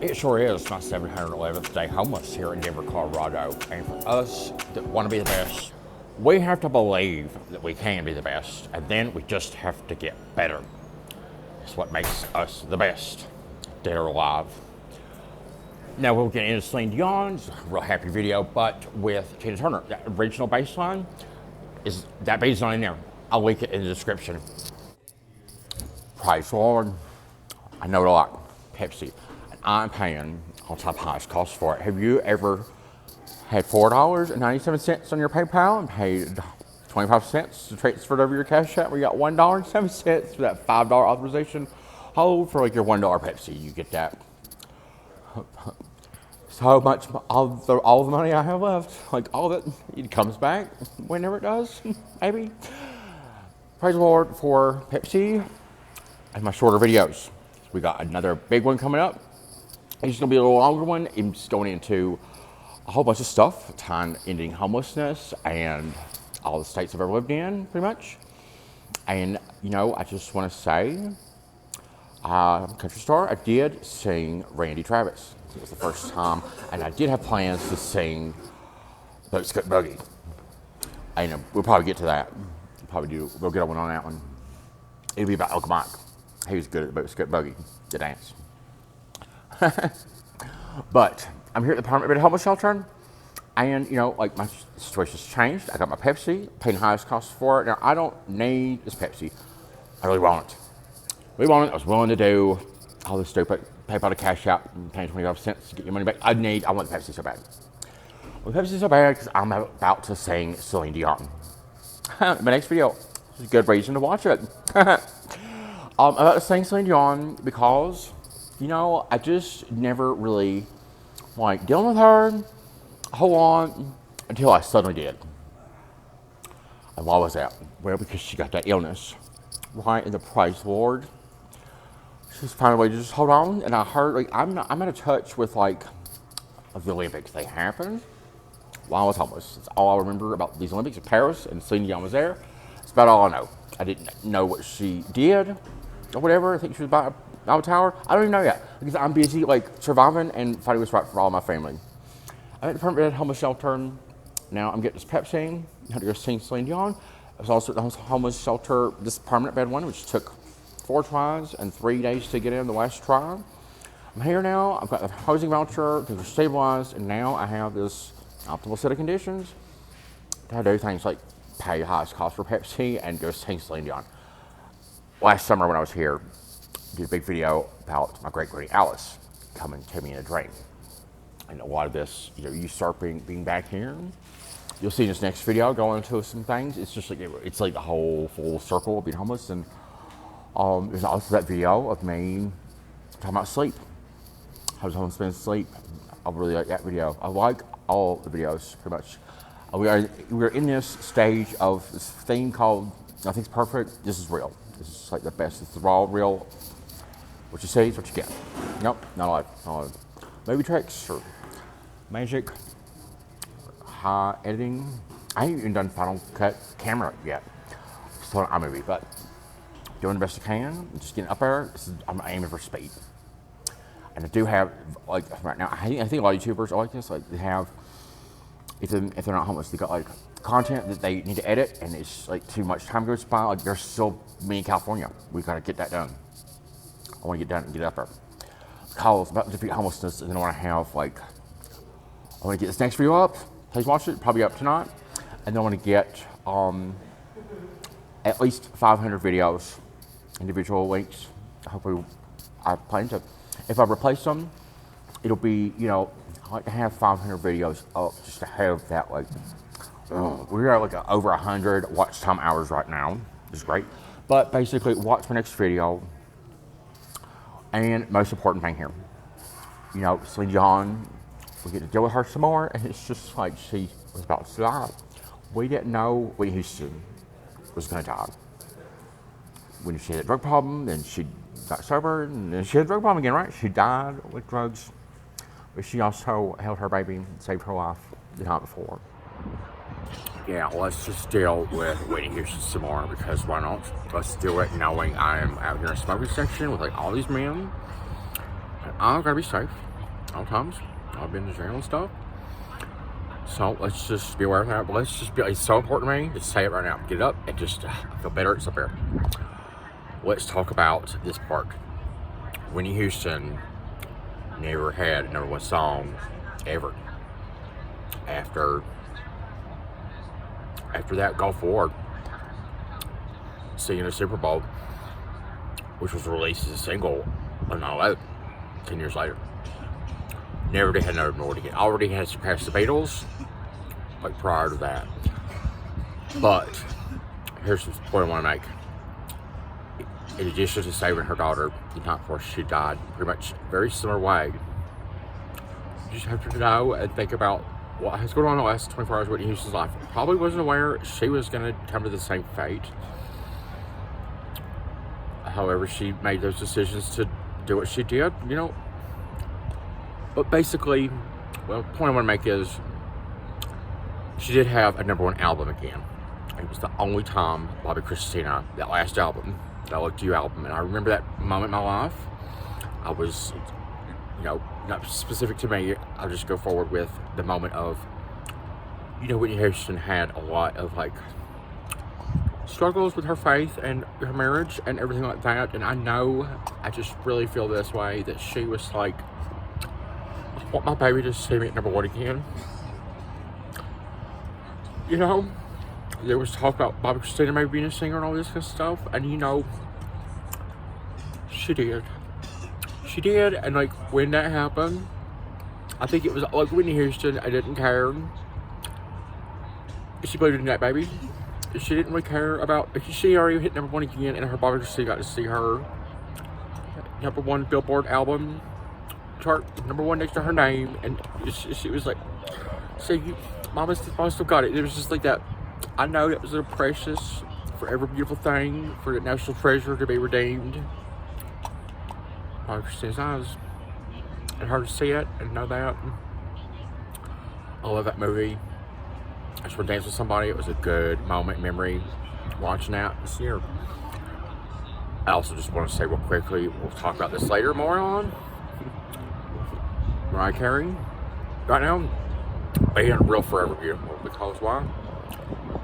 It sure is my 711th day homeless here in Denver, Colorado. And for us that want to be the best, we have to believe that we can be the best, and then we just have to get better. It's what makes us the best, dead or alive. Now we'll get into Celine Dion's real happy video, but with Tina Turner. That original bass line, that bass line in there. I'll link it in the description. Price Lord, I know it a lot. Pepsi. And I'm paying all time highest cost for it. Have you ever had $4.97 on your PayPal and paid 25 cents to transfer it over your Cash App where you got $1.07 for that $5 authorization hold for like your $1 Pepsi? You get that. So much, all the money I have left, like all of it comes back whenever it does, maybe. Praise the Lord for Pepsi and my shorter videos. We got another big one coming up. It's gonna be a little longer one. I'm just going into a whole bunch of stuff, ending homelessness and all the states I've ever lived in, pretty much. And you know, I just want to say, country star, I did sing Randy Travis. It was the first time, and I did have plans to sing Boat Scoot Boogie. And we'll probably get to that. We'll get one on that one. It'll be about Uncle Mike. He was good at the Boat Scoot Boogie, the dance. But I'm here at the permanent homeless shelter, and you know, like my situation's changed. I got my Pepsi, paying the highest cost for it. Now I don't need this Pepsi. I really want it. I was willing to do all this stupid PayPal to Cash App and paying 25 cents to get your money back. I want the Pepsi so bad. Well, the Pepsi so bad because I'm about to sing Celine Dion. My next video is a good reason to watch it. I'm about to sing Celine Dion because, you know, I just never really like dealing with her a whole lot until I suddenly did. And why was that? Well, because she got that illness right in the Praise Lord. She's found a way to just hold on, and I heard, like, I'm out of touch with, like, the Olympics. They happened while I was homeless. That's all I remember about these Olympics in Paris, and Celine Dion was there. That's about all I know. I didn't know what she did, or whatever. I think she was by a tower. I don't even know yet, because I'm busy, like, surviving and fighting what's right for all my family. I'm at the permanent homeless shelter. Now I'm getting this Pepsi. I had to go sing Celine Dion. I was also at the homeless shelter, this permanent bed one, which took 4 tries and 3 days to get in the last try. I'm here now. I've got the housing voucher to stabilize, and now I have this optimal set of conditions to do things like pay the highest cost for Pepsi and go sing Celine Dion. Last summer when I was here, I did a big video about my great granny Alice coming to me in a dream. And a lot of this, you know, usurping being back here. You'll see in this next video going into some things. It's just like, it's like the whole full circle of being homeless. And there's also that video of me talking about sleep. How does homeless men sleep? I really like that video. I like all the videos, pretty much. We're in this stage of this thing called Nothing's Perfect. This is real. This is like the best. It's the raw, real. What you see is what you get. Nope, not a lot. Movie tricks or magic, high editing. I ain't even done Final Cut camera yet. Still an iMovie, but doing the best I can, just getting up there. I'm aiming for speed. And I do have, like, right now, I think a lot of YouTubers are like this. Like, they have, if they're not homeless, they got, like, content that they need to edit, and it's, like, too much time goes by. Like, there's still me in California. We got to get that done. I want to get done and get up there. Calls about to defeat homelessness, and then I want to have, like, I want to get this next video up. Please watch it, probably up tonight. And then I want to get at least 500 videos, individual links. Hopefully, I plan to. If I replace them, it'll be, you know, I like to have 500 videos up just to have that, like, we're at like over 100 watch time hours right now. It's great. But basically, watch my next video. And most important thing here, you know, Celine Dion, we get to deal with her some more, and it's just like she was about to die. We didn't know Whitney Houston was going to die. When she had a drug problem, then she got sober, and then she had a drug problem again, right? She died with drugs, but she also held her baby and saved her life the night before. Yeah, let's just deal with Whitney Houston some more, because why not? Let's do it knowing I am out here in a smoking section with like all these men. And I'm gonna be safe. all times. I've been to jail and stuff. So let's just be aware of that. But let's just be, it's so important to me to say it right now. Get it up and just feel better. It's up there. Let's talk about this part. Whitney Houston never had a #1 song ever. After that Gulf War, singing the Super Bowl, which was released as a single on 9/11, 10 years later. Never did have another #1 again. Already had surpassed the Beatles, like prior to that. But here's the point I want to make. In addition to saving her daughter the night before she died, pretty much very similar way, you just have to know and think about what has gone on in the last 24 hours of Whitney Houston's life. Probably wasn't aware she was going to come to the same fate. However, she made those decisions to do what she did, you know. But basically, well, the point I want to make is she did have a #1 album again. It was the only time Bobby Christina, that last album, that Look to You album, and I remember that moment in my life. I was, you know, not specific to me, I'll just go forward with the moment of, you know, Whitney Houston had a lot of, like, struggles with her faith and her marriage and everything like that, and I just really feel this way, that she was like, I want my baby to see me at #1 again. You know, there was talk about Bobby Christina maybe being a singer and all this kind of stuff, and you know, she did. She did, and like when that happened, I think it was like Whitney Houston, I didn't care. She believed in that baby. She didn't really care about, she already hit #1 again, and her Bobby Christina got to see her #1 Billboard album chart, #1 next to her name, and she was like, "See, Mama still got it." It was just like that. I know that was a precious, forever beautiful thing for the national treasure to be redeemed. Bobby Christina's eyes, and her to see it and know that. I love that movie. I just want to dance with somebody. It was a good moment, memory, watching that this year. I also just want to say real quickly, we'll talk about this later more on Mariah Carey. Right now, being real forever beautiful, because why?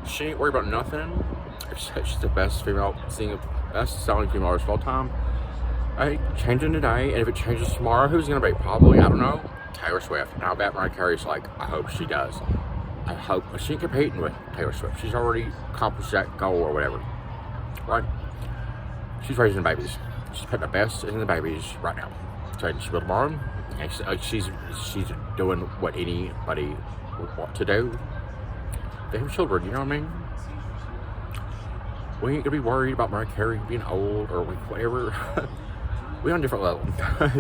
She ain't worried about nothing. She's the best female singer, best selling female artist of all time. Hey, changing today, and if it changes tomorrow, who's gonna be? Probably, I don't know, Taylor Swift. And I bet Mariah Carey's like, I hope she does. I hope, but she ain't competing with Taylor Swift. She's already accomplished that goal or whatever, right? She's raising babies. She's putting the best in the babies right now. So she built a barn, and she's doing what anybody would want to do. They have children, you know what I mean? We ain't gonna be worried about Mariah Carey being old or whatever. We're on a different level.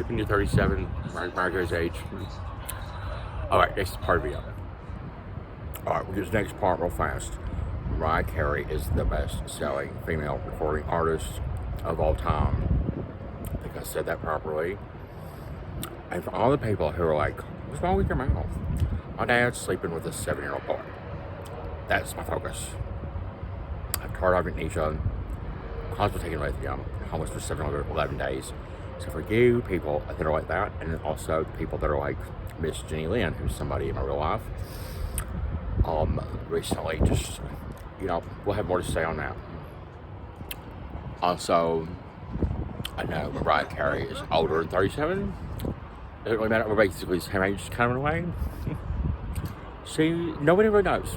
When you're 37, Mariah Carey's age. Alright, next part of the video. Alright, we'll get to the next part real fast. Mariah Carey is the best selling female recording artist of all time. I think I said that properly. And for all the people who are like, what's wrong with your mouth? My dad's sleeping with a 7-year-old boy. That's my focus. I've tardive amnesia, constantly taking lithium, homeless for 711 days. So for you people that are like that, and then also people that are like Miss Jenny Lynn, who's somebody in my real life, recently, just, you know, we'll have more to say on that. Also, I know Mariah Carey is older than 37. Doesn't really matter, we're basically the same age, kind of in a way. Nobody really knows.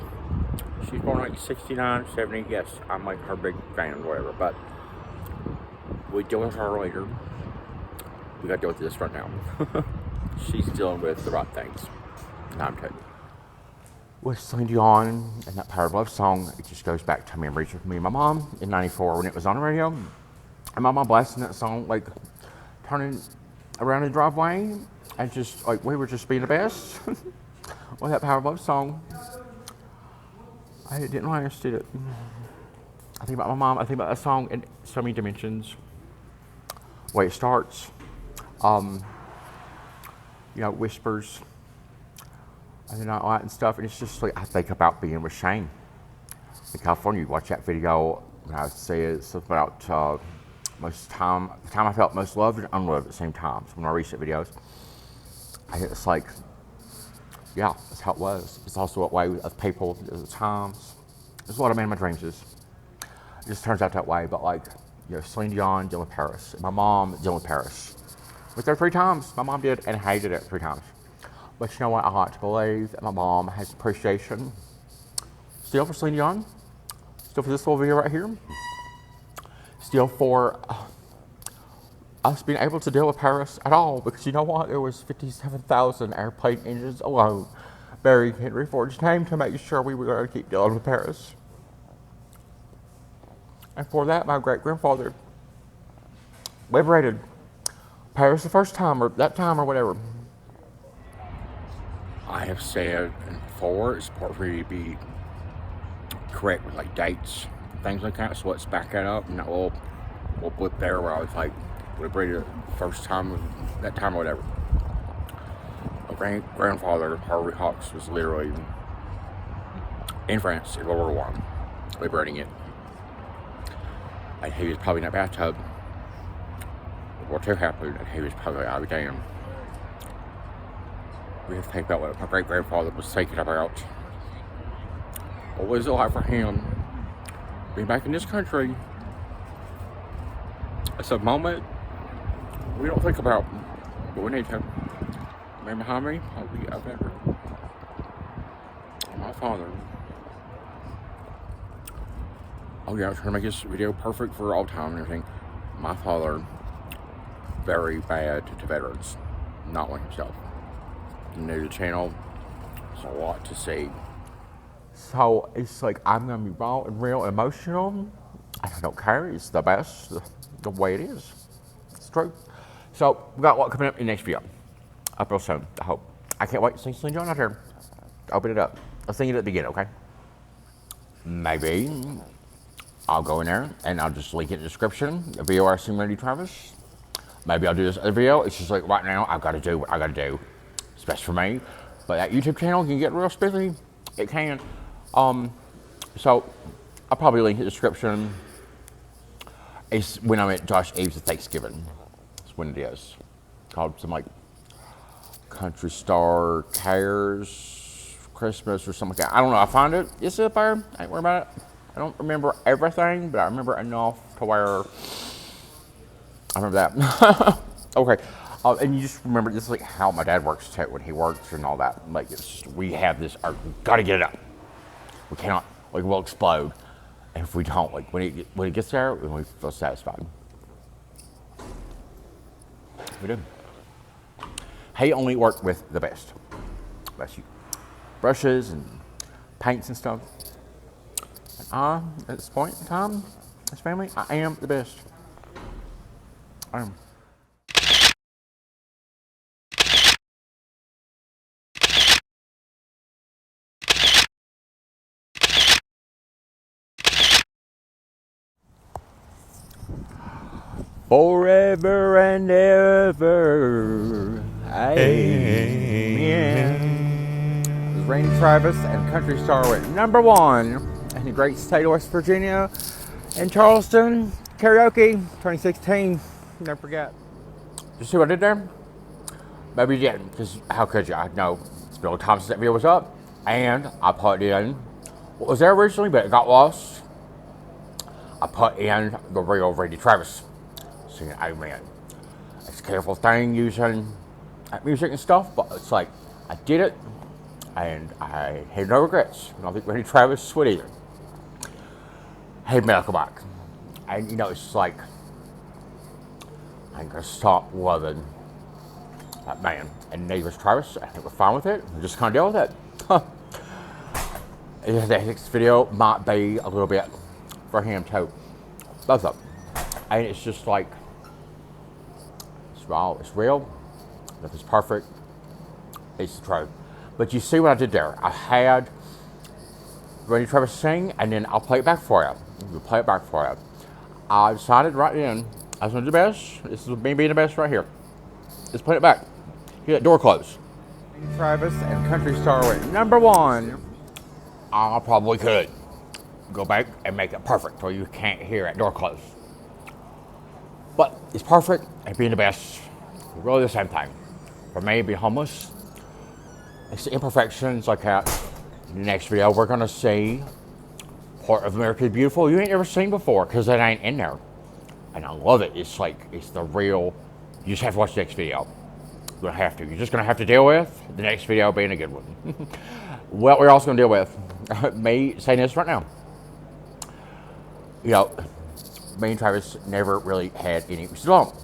She's born like 69, 70, yes, I'm like her big fan or whatever, but we deal with her later. We gotta deal with this right now. She's dealing with the right things. Now I'm telling you. With Celine Dion and that Power of Love song, it just goes back to memories with me and my mom in '94 when it was on the radio. And my mom blasting that song, like turning around the driveway, and just like we were just being the best with that Power of Love song. I didn't last, did it? I think about my mom, I think about that song in so many dimensions. The way it starts, you know, whispers, and then all that and stuff, and it's just like, I think about being with Shane in California. You watch that video, and I say it's about the time I felt most loved and unloved at the same time. Some of my recent videos. It's like, yeah, that's how it was. It's also what way of people at the times. It's what a man of my dreams is. It just turns out that way. But like, Celine Dion dealing with Paris, and my mom dealing with Paris. Went there 3 times. My mom did, and hated it 3 times. But you know what? I like to believe that my mom has appreciation still for Celine Dion, still for this little video right here, still for us being able to deal with Paris at all. Because you know what? There was 57,000 airplane engines alone bearing Henry Ford's name to make sure we were going to keep dealing with Paris. And for that, my great-grandfather liberated Paris the first time, or that time, or whatever. I have said before, it's important for you to be correct with like dates, things like that. So let's back that up, and we'll blip there where I was like, liberated the first time, that time, or whatever. My grandfather, Harvey Hawks, was literally in France in World War I, liberating it. And he was probably in that bathtub. World War II happened, and he was probably out of the game. We have to think about what my great-grandfather was thinking about. What was it like for him being back in this country? It's a moment we don't think about, but we need to. Man behind me, I'll be a veteran. My father. Oh yeah, I was trying to make this video perfect for all time and everything. My father, very bad to veterans, not like himself. New to the channel, there's a lot to see. So it's like I'm gonna be raw and real and emotional. I don't care. It's the best, the way it is. It's true. So we got what coming up in the next video. Up real soon. I hope. I can't wait to see Celine Dion out here. Open it up. Let's sing it at the beginning, okay? Maybe I'll go in there and I'll just link it in the description. The video I sing Randy Travis. Maybe I'll do this other video. It's just like right now, I've got to do what I got to do. It's best for me. But that YouTube channel can get real spiffy. It can. So I'll probably link in the description. It's when I'm at Josh Eves at Thanksgiving. That's when it is. Called some like Country Star Cares Christmas or something like that. I don't know. I find it. It's up there. I ain't worried about it. I don't remember everything, but I remember enough to where I remember that. Okay. And you just remember this is like how my dad works too when he works and all that. Like it's just, we have this. We gotta get it up. We cannot. Like we'll explode, and if we don't, like when it gets there, we feel satisfied. We do. He only worked with the best. Bless you. Brushes and paints and stuff. And at this point in time, as family, I am the best. I am. Forever and ever. Amen. This is Randy Travis and Country Star with #1 in the great state of West Virginia in Charleston. Karaoke 2016. Never forget. Did you see what I did there? Maybe you didn't, because how could you? I know it's been a long time since that video was up, and I put in what was there originally, but it got lost. I put in the real Randy Travis singing Amen. It's a careful thing using music and stuff, but it's like I did it, and I had no regrets. I don't think Randy Travis would either. Hey, Malcolm back, and you know it's just like I ain't gonna stop loving that man. And Randy Travis, I think we're fine with it. We're just gonna deal with it. The next video might be a little bit for him too. Both of them. And it's just like, it's raw, it's real, nothing's perfect, it's the truth. But you see what I did there? I had Randy Travis sing, and then I'll play it back for you. We'll play it back for you. I decided right then, I was gonna do the best. This is me being the best right here. Let's play it back. Hear that door close. Randy Travis and Country Star with #1. I probably could go back and make it perfect where you can't hear that door close. But it's perfect and being the best, really the same thing. for me, being homeless, it's the imperfections like that. In the next video, we're gonna see part of America the Beautiful you ain't never seen before, because it ain't in there. And I love it. It's like, it's the real, you just have to watch the next video. You're gonna have to. You're just gonna have to deal with the next video being a good one. What we're also gonna deal with, me saying this right now. You know, me and Travis never really had any, we still don't,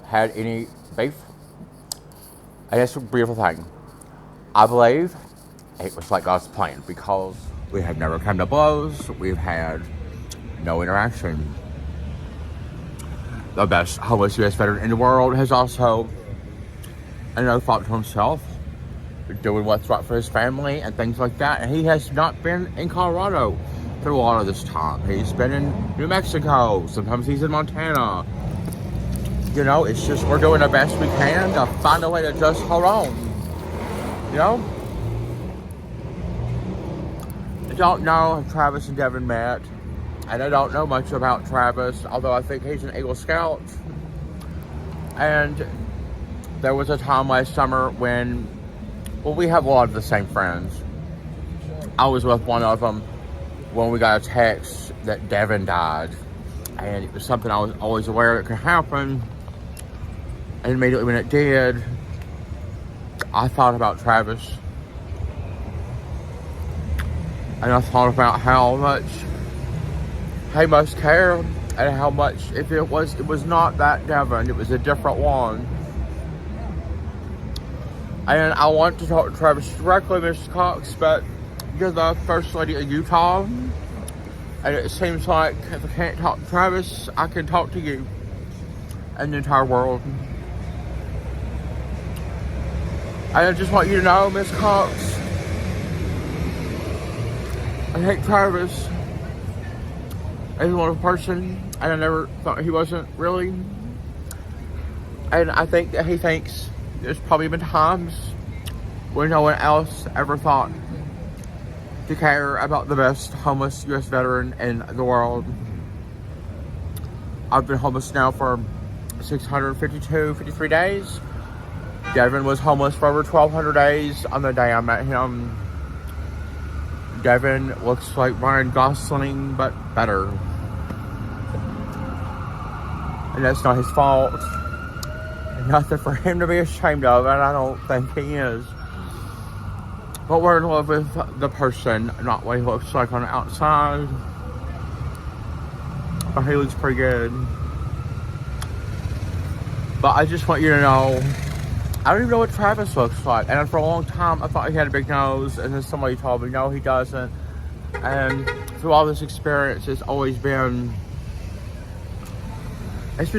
had any beef. And that's a beautiful thing. I believe it was like God's plan, because we have never come to blows. We've had no interaction. The best homeless U.S. veteran in the world has also, thought to himself, doing what's right for his family and things like that. And he has not been in Colorado through a lot of this time. He's been in New Mexico. Sometimes he's in Montana. You know, it's just, we're doing the best we can to find a way to just hold on. You know? I don't know if Travis and Devin met. And I don't know much about Travis, although I think he's an Eagle Scout. And there was a time last summer when, well, we have a lot of the same friends. I was with one of them when we got a text that Devin died. And it was something I was always aware it could happen. And immediately when it did, I thought about Travis. And I thought about how much he must care, and how much, if it was not that Devin, it was a different one. And I want to talk to Travis directly, Mr. Cox, but you're the First Lady of Utah. And it seems like if I can't talk to Travis, I can talk to you and the entire world. And I just want you to know, Miss Cox, I think Travis is a wonderful person, and I never thought he wasn't really. And I think that he thinks there's probably been times where no one else ever thought to care about the best homeless U.S. veteran in the world. I've been homeless now for 53 days. Devin was homeless for over 1,200 days on the day I met him. Devin looks like Ryan Gosling, but better. And that's not his fault. Nothing for him to be ashamed of, and I don't think he is. But we're in love with the person, not what he looks like on the outside. But he looks pretty good. But I just want you to know, I don't even know what Travis looks like. And for a long time, I thought he had a big nose. And then somebody told me, no, he doesn't. And through all this experience, it's been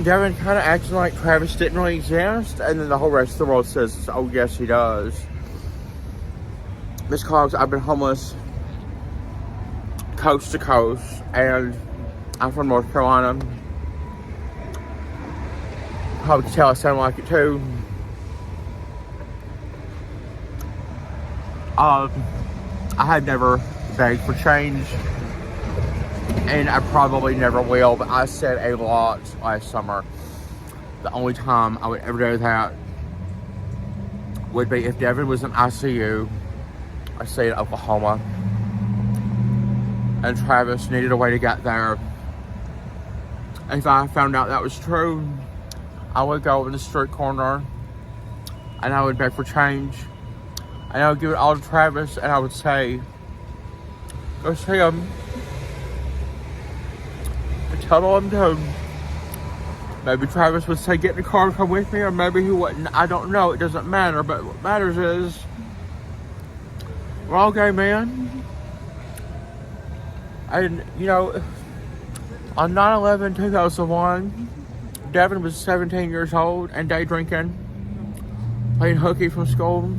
Devin kind of acting like Travis didn't really exist. And then the whole rest of the world says, oh, yes, he does. Miss Cox, I've been homeless coast to coast. And I'm from North Carolina. Probably can tell I sound like it, too. I had never begged for change, and I probably never will, but I said a lot last summer. The only time I would ever do that would be if Devin was in ICU, I say in Oklahoma, and Travis needed a way to get there. And if I found out that was true, I would go in the street corner and I would beg for change. And I would give it all to Travis, and I would say, go see him. And tell him to. Maybe Travis would say, get in the car and come with me, or maybe he wouldn't. I don't know. It doesn't matter. But what matters is, we're all gay men. And, on 9/11/2001, Devin was 17 years old and day drinking, playing hooky from school.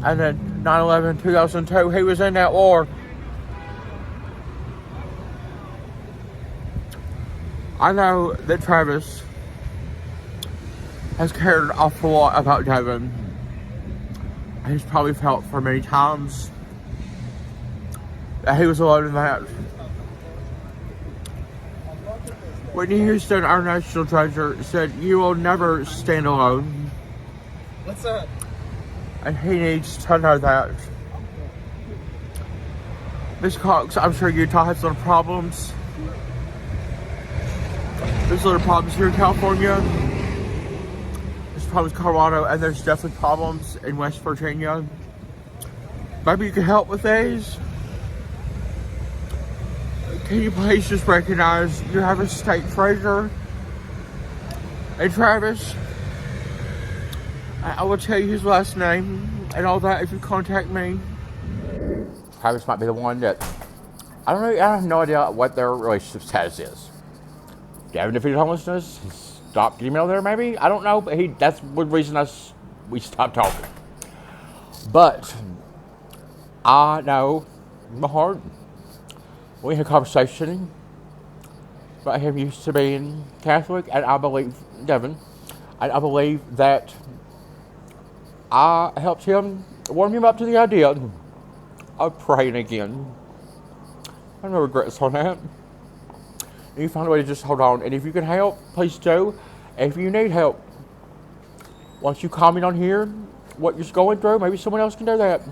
And then 9/11/2002, he was in that war. I know that Travis has cared an awful lot about Devin. He's probably felt for many times that he was alone in that. Whitney Houston, our national treasure, said, "You will never stand alone." What's up? And he needs to know that. Miss Cox, I'm sure Utah has little problems. There's little problems here in California. There's problems in Colorado, and there's definitely problems in West Virginia. Maybe you can help with these. Can you please just recognize you have a state Fraser and Travis? I will tell you his last name and all that if you contact me. Travis might be the one that I don't know. I have no idea what their relationship status is. Gavin defeated homelessness. He stopped email there, maybe. I don't know, but that's one reason we stopped talking. But I know in my heart we had a conversation about him used to being Catholic, and I believe Devin, and I believe that I helped him warm him up to the idea of praying again. I have no regrets on that. You find a way to just hold on, and if you can help, please do. If you need help, once you comment on here what you're going through, maybe someone else can do that.